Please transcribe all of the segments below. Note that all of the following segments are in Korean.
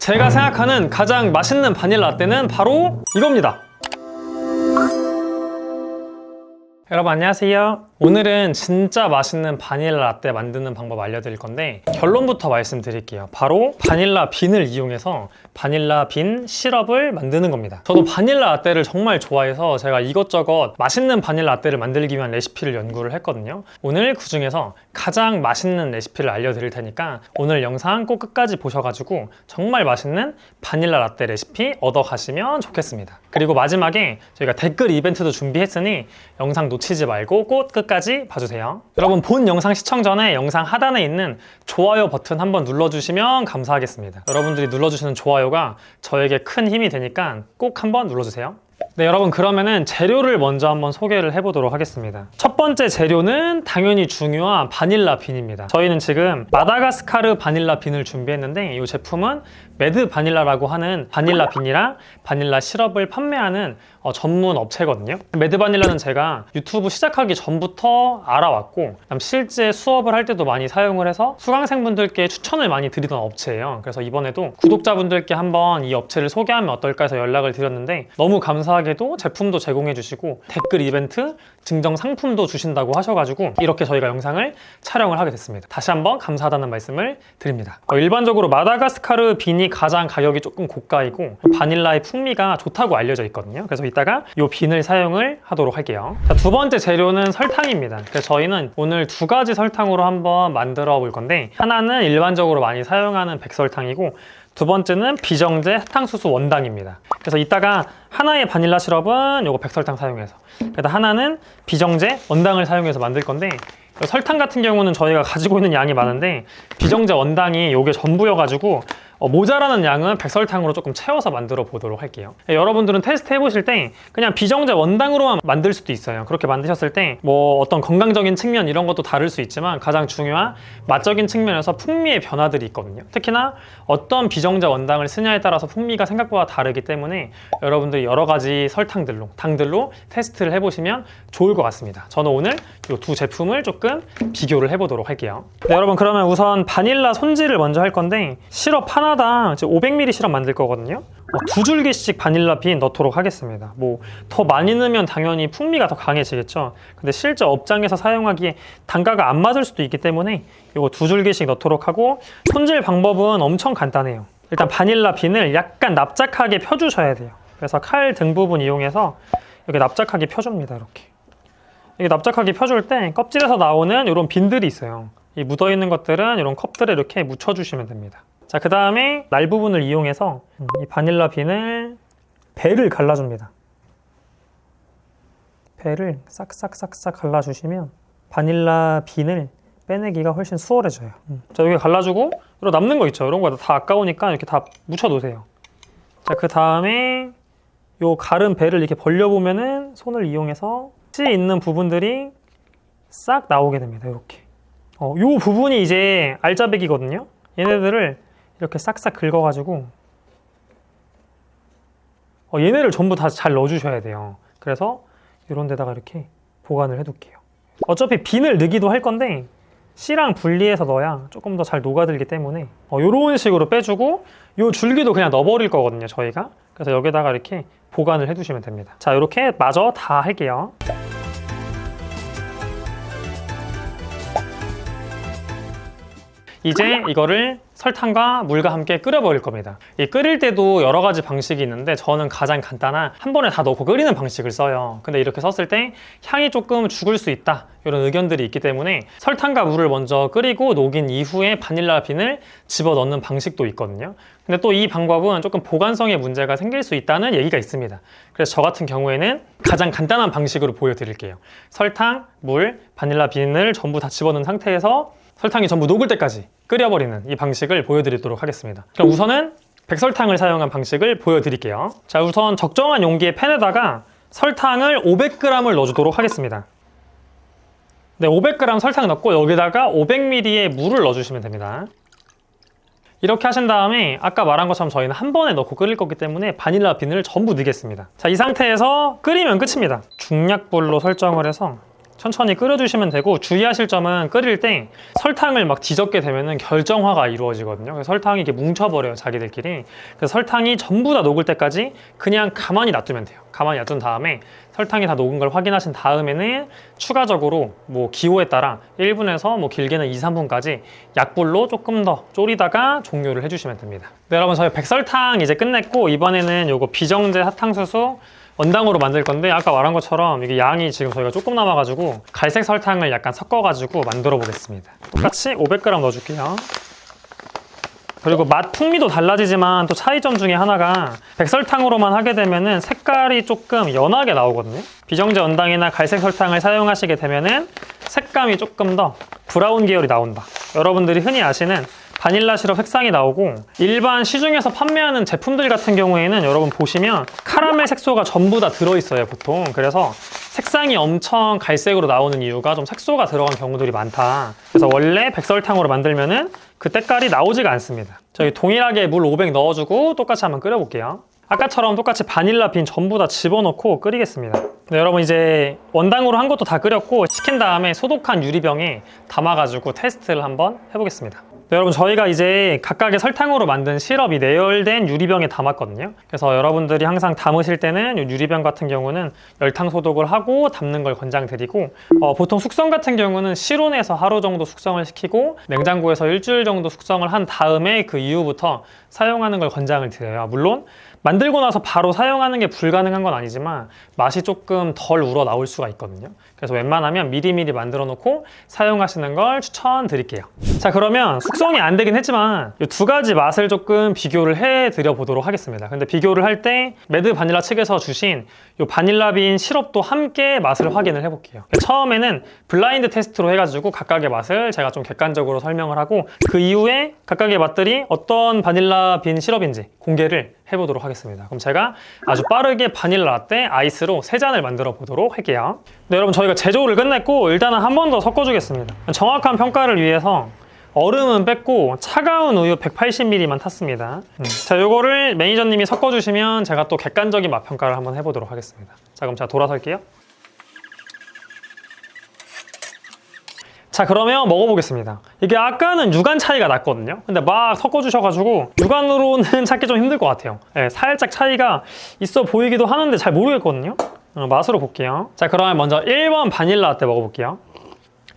제가 생각하는 가장 맛있는 바닐라 라떼는 바로 이겁니다. 여러분 안녕하세요. 오늘은 진짜 맛있는 바닐라 라떼 만드는 방법 알려드릴 건데 결론부터 말씀드릴게요. 바로 바닐라 빈을 이용해서 바닐라 빈 시럽을 만드는 겁니다. 저도 바닐라 라떼를 정말 좋아해서 제가 이것저것 맛있는 바닐라 라떼를 만들기 위한 레시피를 연구를 했거든요. 오늘 그 중에서 가장 맛있는 레시피를 알려드릴 테니까 오늘 영상 꼭 끝까지 보셔가지고 정말 맛있는 바닐라 라떼 레시피 얻어가시면 좋겠습니다. 그리고 마지막에 저희가 댓글 이벤트도 준비했으니 영상 놓치지 말고 꼭 끝까지 봐주세요. 여러분 본 영상 시청 전에 영상 하단에 있는 좋아요 버튼 한번 눌러주시면 감사하겠습니다. 여러분들이 눌러주시는 좋아요가 저에게 큰 힘이 되니까 꼭 한번 눌러주세요. 네, 여러분 그러면은 재료를 먼저 한번 소개를 해보도록 하겠습니다. 첫 번째 재료는 당연히 중요한 바닐라 빈입니다. 저희는 지금 마다가스카르 바닐라 빈을 준비했는데 이 제품은 매드 바닐라라고 하는 바닐라 빈이랑 바닐라 시럽을 판매하는 전문 업체거든요. 매드 바닐라는 제가 유튜브 시작하기 전부터 알아왔고 실제 수업을 할 때도 많이 사용을 해서 수강생분들께 추천을 많이 드리던 업체예요. 그래서 이번에도 구독자분들께 한번 이 업체를 소개하면 어떨까 해서 연락을 드렸는데 너무 감사하게도 제품도 제공해 주시고 댓글 이벤트, 증정 상품도 주신다고 하셔가지고 이렇게 저희가 영상을 촬영을 하게 됐습니다. 다시 한번 감사하다는 말씀을 드립니다. 일반적으로 마다가스카르 빈이 가장 가격이 조금 고가이고 바닐라의 풍미가 좋다고 알려져 있거든요. 그래서 이따가 이 빈을 사용을 하도록 할게요. 자, 두 번째 재료는 설탕입니다. 그래서 저희는 오늘 두 가지 설탕으로 한번 만들어 볼 건데 하나는 일반적으로 많이 사용하는 백설탕이고 두 번째는 비정제 사탕수수 원당입니다. 그래서 이따가 하나의 바닐라 시럽은 요거 백설탕 사용해서 그다음 하나는 비정제 원당을 사용해서 만들 건데 설탕 같은 경우는 저희가 가지고 있는 양이 많은데 비정제 원당이 요게 전부여가지고 모자라는 양은 백설탕으로 조금 채워서 만들어 보도록 할게요. 여러분들은 테스트 해보실 때 그냥 비정제 원당으로만 만들 수도 있어요. 그렇게 만드셨을 때 뭐 어떤 건강적인 측면 이런 것도 다를 수 있지만 가장 중요한 맛적인 측면에서 풍미의 변화들이 있거든요. 특히나 어떤 비정제 원당을 쓰냐에 따라서 풍미가 생각보다 다르기 때문에 여러분들이 여러 가지 설탕들로 당들로 테스트를 해보시면 좋을 것 같습니다. 저는 오늘 이 두 제품을 조금 비교를 해보도록 할게요. 네, 여러분 그러면 우선 바닐라 손질을 먼저 할 건데 시럽 하나당 500ml 시럽 만들 거거든요. 두 줄기씩 바닐라 빈 넣도록 하겠습니다. 뭐 더 많이 넣으면 당연히 풍미가 더 강해지겠죠. 근데 실제 업장에서 사용하기에 단가가 안 맞을 수도 있기 때문에 이거 두 줄기씩 넣도록 하고 손질 방법은 엄청 간단해요. 일단 바닐라 빈을 약간 납작하게 펴주셔야 돼요. 그래서 칼 등 부분 이용해서 이렇게 납작하게 펴줍니다. 이렇게 납작하게 펴줄 때 껍질에서 나오는 이런 빈들이 있어요. 이 묻어있는 것들은 이런 컵들에 이렇게 묻혀주시면 됩니다. 자, 그 다음에 날 부분을 이용해서 이 바닐라 빈을 배를 갈라줍니다. 배를 싹싹싹싹 갈라주시면 바닐라 빈을 빼내기가 훨씬 수월해져요. 자, 여기 갈라주고 이런 남는 거 있죠. 이런 거 다 아까우니까 이렇게 다 묻혀 놓으세요. 자, 그 다음에 요 가른 배를 이렇게 벌려보면은 손을 이용해서 씨 있는 부분들이 싹 나오게 됩니다. 이렇게. 요 부분이 이제 알짜배기거든요. 얘네들을 이렇게 싹싹 긁어가지고 얘네를 전부 다 잘 넣어주셔야 돼요. 그래서 이런 데다가 이렇게 보관을 해둘게요. 어차피 빈을 넣기도 할 건데 씨랑 분리해서 넣어야 조금 더 잘 녹아들기 때문에 이런 식으로 빼주고 이 줄기도 그냥 넣어버릴 거거든요, 저희가. 그래서 여기다가 이렇게 보관을 해두시면 됩니다. 자, 이렇게 마저 다 할게요. 이제 이거를 설탕과 물과 함께 끓여버릴 겁니다. 이 끓일 때도 여러 가지 방식이 있는데 저는 가장 간단한 한 번에 다 넣고 끓이는 방식을 써요. 근데 이렇게 썼을 때 향이 조금 죽을 수 있다 이런 의견들이 있기 때문에 설탕과 물을 먼저 끓이고 녹인 이후에 바닐라 빈을 집어넣는 방식도 있거든요. 근데 또 이 방법은 조금 보관성에 문제가 생길 수 있다는 얘기가 있습니다. 그래서 저 같은 경우에는 가장 간단한 방식으로 보여드릴게요. 설탕, 물, 바닐라 빈을 전부 다 집어넣은 상태에서 설탕이 전부 녹을 때까지 끓여버리는 이 방식을 보여드리도록 하겠습니다. 그럼 우선은 백설탕을 사용한 방식을 보여드릴게요. 자, 우선 적정한 용기의 팬에다가 설탕을 500g을 넣어주도록 하겠습니다. 네, 500g 설탕 넣고 여기다가 500ml의 물을 넣어주시면 됩니다. 이렇게 하신 다음에 아까 말한 것처럼 저희는 한 번에 넣고 끓일 거기 때문에 바닐라 빈을 전부 넣겠습니다. 자, 이 상태에서 끓이면 끝입니다. 중약불로 설정을 해서 천천히 끓여주시면 되고, 주의하실 점은 끓일 때 설탕을 막 뒤섞게 되면은 결정화가 이루어지거든요. 그래서 설탕이 이렇게 뭉쳐버려요, 자기들끼리. 그래서 설탕이 전부 다 녹을 때까지 그냥 가만히 놔두면 돼요. 가만히 놔둔 다음에 설탕이 다 녹은 걸 확인하신 다음에는 추가적으로 뭐 기호에 따라 1분에서 뭐 길게는 2, 3분까지 약불로 조금 더 졸이다가 종료를 해주시면 됩니다. 네, 여러분, 저희 백설탕 이제 끝냈고, 이번에는 요거 비정제 사탕수수 원당으로 만들 건데, 아까 말한 것처럼 이게 양이 지금 저희가 조금 남아가지고 갈색 설탕을 약간 섞어가지고 만들어 보겠습니다. 똑같이 500g 넣어줄게요. 그리고 맛 풍미도 달라지지만 또 차이점 중에 하나가 백설탕으로만 하게 되면은 색깔이 조금 연하게 나오거든요. 비정제 원당이나 갈색 설탕을 사용하시게 되면은 색감이 조금 더 브라운 계열이 나온다. 여러분들이 흔히 아시는 바닐라 시럽 색상이 나오고, 일반 시중에서 판매하는 제품들 같은 경우에는 여러분 보시면 카라멜 색소가 전부 다 들어있어요, 보통. 그래서 색상이 엄청 갈색으로 나오는 이유가 좀 색소가 들어간 경우들이 많다. 그래서 원래 백설탕으로 만들면은 그 때깔이 나오지가 않습니다. 저희 동일하게 물 500 넣어주고 똑같이 한번 끓여볼게요. 아까처럼 똑같이 바닐라 빈 전부 다 집어넣고 끓이겠습니다. 네, 여러분, 이제 원당으로 한 것도 다 끓였고, 식힌 다음에 소독한 유리병에 담아가지고 테스트를 한번 해보겠습니다. 네, 여러분, 저희가 이제 각각의 설탕으로 만든 시럽이 내열된 유리병에 담았거든요. 그래서 여러분들이 항상 담으실 때는 이 유리병 같은 경우는 열탕 소독을 하고 담는 걸 권장드리고, 보통 숙성 같은 경우는 실온에서 하루 정도 숙성을 시키고 냉장고에서 일주일 정도 숙성을 한 다음에 그 이후부터 사용하는 걸 권장을 드려요. 물론 만들고 나서 바로 사용하는 게 불가능한 건 아니지만 맛이 조금 덜 우러나올 수가 있거든요. 그래서 웬만하면 미리미리 만들어 놓고 사용하시는 걸 추천드릴게요. 자, 그러면 숙성이 안 되긴 했지만 이 두 가지 맛을 조금 비교를 해 드려 보도록 하겠습니다. 근데 비교를 할 때 매드 바닐라 측에서 주신 이 바닐라 빈 시럽도 함께 맛을 확인을 해볼게요. 처음에는 블라인드 테스트로 해가지고 각각의 맛을 제가 좀 객관적으로 설명을 하고, 그 이후에 각각의 맛들이 어떤 바닐라 빈 시럽인지 공개를 해보도록 하겠습니다. 그럼 제가 아주 빠르게 바닐라 라떼 아이스로 3잔을 만들어 보도록 할게요. 네, 여러분, 저희가 제조를 끝냈고 일단은 한 번 더 섞어주겠습니다. 정확한 평가를 위해서 얼음은 뺐고 차가운 우유 180ml만 탔습니다. 자, 요거를 매니저님이 섞어주시면 제가 또 객관적인 맛 평가를 한번 해보도록 하겠습니다. 자, 그럼 제가 돌아설게요. 자, 그러면 먹어보겠습니다. 이게 아까는 유간 차이가 났거든요. 근데 막 섞어주셔가지고 유간으로는 찾기 좀 힘들 것 같아요. 네, 살짝 차이가 있어 보이기도 하는데 잘 모르겠거든요. 맛으로 볼게요. 자, 그러면 먼저 1번 바닐라 라떼 먹어볼게요.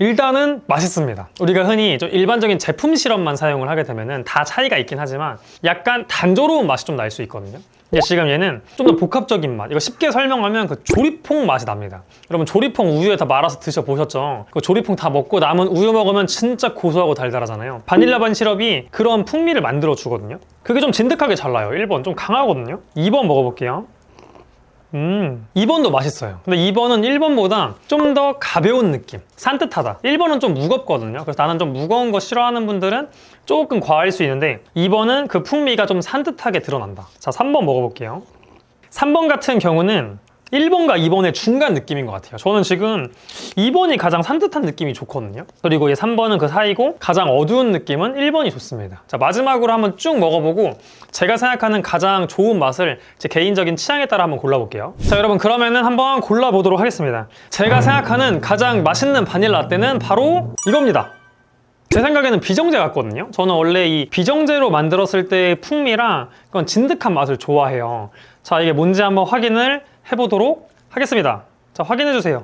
일단은 맛있습니다. 우리가 흔히 좀 일반적인 제품 시럽만 사용을 하게 되면은 다 차이가 있긴 하지만 약간 단조로운 맛이 좀 날 수 있거든요. 근데 지금 얘는 좀 더 복합적인 맛, 이거 쉽게 설명하면 그 조리퐁 맛이 납니다. 여러분, 조리퐁 우유에 다 말아서 드셔보셨죠? 그 조리퐁 다 먹고 남은 우유 먹으면 진짜 고소하고 달달하잖아요. 바닐라 반 시럽이 그런 풍미를 만들어 주거든요. 그게 좀 진득하게 잘 나요. 1번 좀 강하거든요. 2번 먹어볼게요. 2번도 맛있어요. 근데 2번은 1번보다 좀 더 가벼운 느낌, 산뜻하다. 1번은 좀 무겁거든요. 그래서 나는 좀 무거운 거 싫어하는 분들은 조금 과할 수 있는데 2번은 그 풍미가 좀 산뜻하게 드러난다. 자, 3번 먹어볼게요. 3번 같은 경우는 1번과 2번의 중간 느낌인 것 같아요. 저는 지금 2번이 가장 산뜻한 느낌이 좋거든요. 그리고 3번은 그 사이고 가장 어두운 느낌은 1번이 좋습니다. 자, 마지막으로 한번 쭉 먹어보고 제가 생각하는 가장 좋은 맛을 제 개인적인 취향에 따라 한번 골라볼게요. 자, 여러분, 그러면은 한번 골라보도록 하겠습니다. 제가 생각하는 가장 맛있는 바닐라 라떼는 바로 이겁니다. 제 생각에는 비정제 같거든요. 저는 원래 이 비정제로 만들었을 때의 풍미랑 그런 진득한 맛을 좋아해요. 자, 이게 뭔지 한번 확인을 해보도록 하겠습니다. 자, 확인해주세요.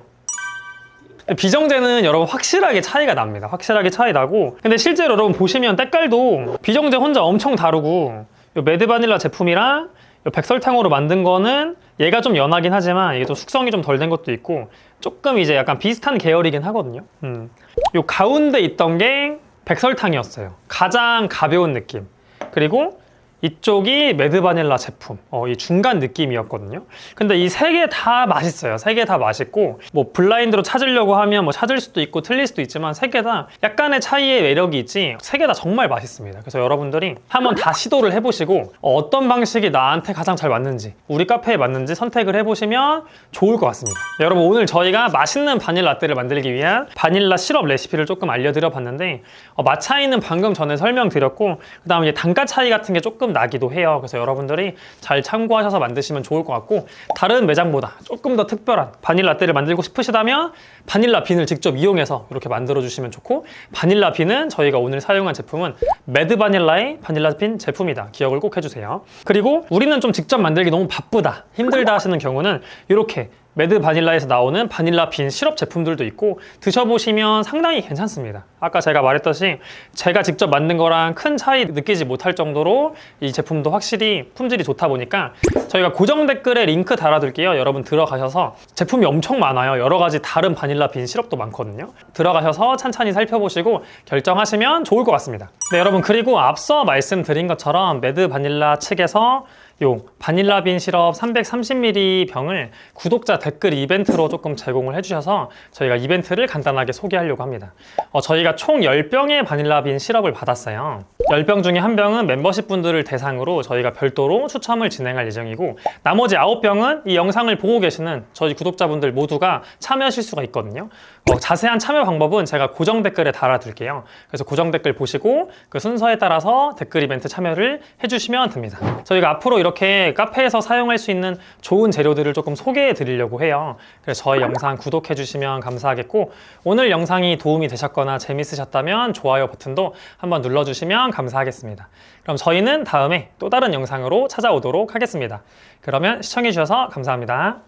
비정제는 여러분 확실하게 차이가 납니다. 확실하게 차이 나고, 근데 실제로 여러분 보시면 때깔도 비정제 혼자 엄청 다르고, 이 매드 바닐라 제품이랑 이 백설탕으로 만든 거는 얘가 좀 연하긴 하지만 이게 좀 숙성이 좀 덜 된 것도 있고 조금 이제 약간 비슷한 계열이긴 하거든요. 이 가운데 있던 게 백설탕이었어요. 가장 가벼운 느낌. 그리고 이쪽이 매드 바닐라 제품, 이 중간 느낌이었거든요. 근데 이 세 개 다 맛있어요. 세 개 다 맛있고, 뭐 블라인드로 찾으려고 하면 뭐 찾을 수도 있고 틀릴 수도 있지만 세 개 다 약간의 차이의 매력이 있지 세 개 다 정말 맛있습니다. 그래서 여러분들이 한번 다 시도를 해보시고 어떤 방식이 나한테 가장 잘 맞는지, 우리 카페에 맞는지 선택을 해보시면 좋을 것 같습니다. 여러분, 오늘 저희가 맛있는 바닐라 라떼를 만들기 위한 바닐라 시럽 레시피를 조금 알려드려 봤는데 맛 차이는 방금 전에 설명드렸고, 그 다음에 단가 차이 같은 게 조금 조금 나기도 해요. 그래서 여러분들이 잘 참고하셔서 만드시면 좋을 것 같고, 다른 매장보다 조금 더 특별한 바닐라 라떼를 만들고 싶으시다면 바닐라 빈을 직접 이용해서 이렇게 만들어 주시면 좋고, 바닐라 빈은 저희가 오늘 사용한 제품은 매드 바닐라의 바닐라 빈 제품이다. 기억을 꼭 해주세요. 그리고 우리는 좀 직접 만들기 너무 바쁘다, 힘들다 하시는 경우는 이렇게 매드 바닐라에서 나오는 바닐라 빈 시럽 제품들도 있고 드셔보시면 상당히 괜찮습니다. 아까 제가 말했듯이 제가 직접 만든 거랑 큰 차이 느끼지 못할 정도로 이 제품도 확실히 품질이 좋다 보니까 저희가 고정 댓글에 링크 달아둘게요. 여러분 들어가셔서, 제품이 엄청 많아요. 여러 가지 다른 바닐라 빈 시럽도 많거든요. 들어가셔서 찬찬히 살펴보시고 결정하시면 좋을 것 같습니다. 네, 여러분, 그리고 앞서 말씀드린 것처럼 매드 바닐라 측에서 요 바닐라 빈 시럽 330ml 병을 구독자 댓글 이벤트로 조금 제공을 해주셔서 저희가 이벤트를 간단하게 소개하려고 합니다. 저희가 총 10병의 바닐라 빈 시럽을 받았어요. 10병 중에 1병은 멤버십 분들을 대상으로 저희가 별도로 추첨을 진행할 예정이고, 나머지 9병은 이 영상을 보고 계시는 저희 구독자분들 모두가 참여하실 수가 있거든요. 자세한 참여 방법은 제가 고정 댓글에 달아둘게요. 그래서 고정 댓글 보시고 그 순서에 따라서 댓글 이벤트 참여를 해주시면 됩니다. 저희가 앞으로 이렇게 카페에서 사용할 수 있는 좋은 재료들을 조금 소개해 드리려고 해요. 그래서 저희 영상 구독해 주시면 감사하겠고, 오늘 영상이 도움이 되셨거나 재밌으셨다면 좋아요 버튼도 한번 눌러주시면 감사하겠습니다. 그럼 저희는 다음에 또 다른 영상으로 찾아오도록 하겠습니다. 그러면 시청해 주셔서 감사합니다.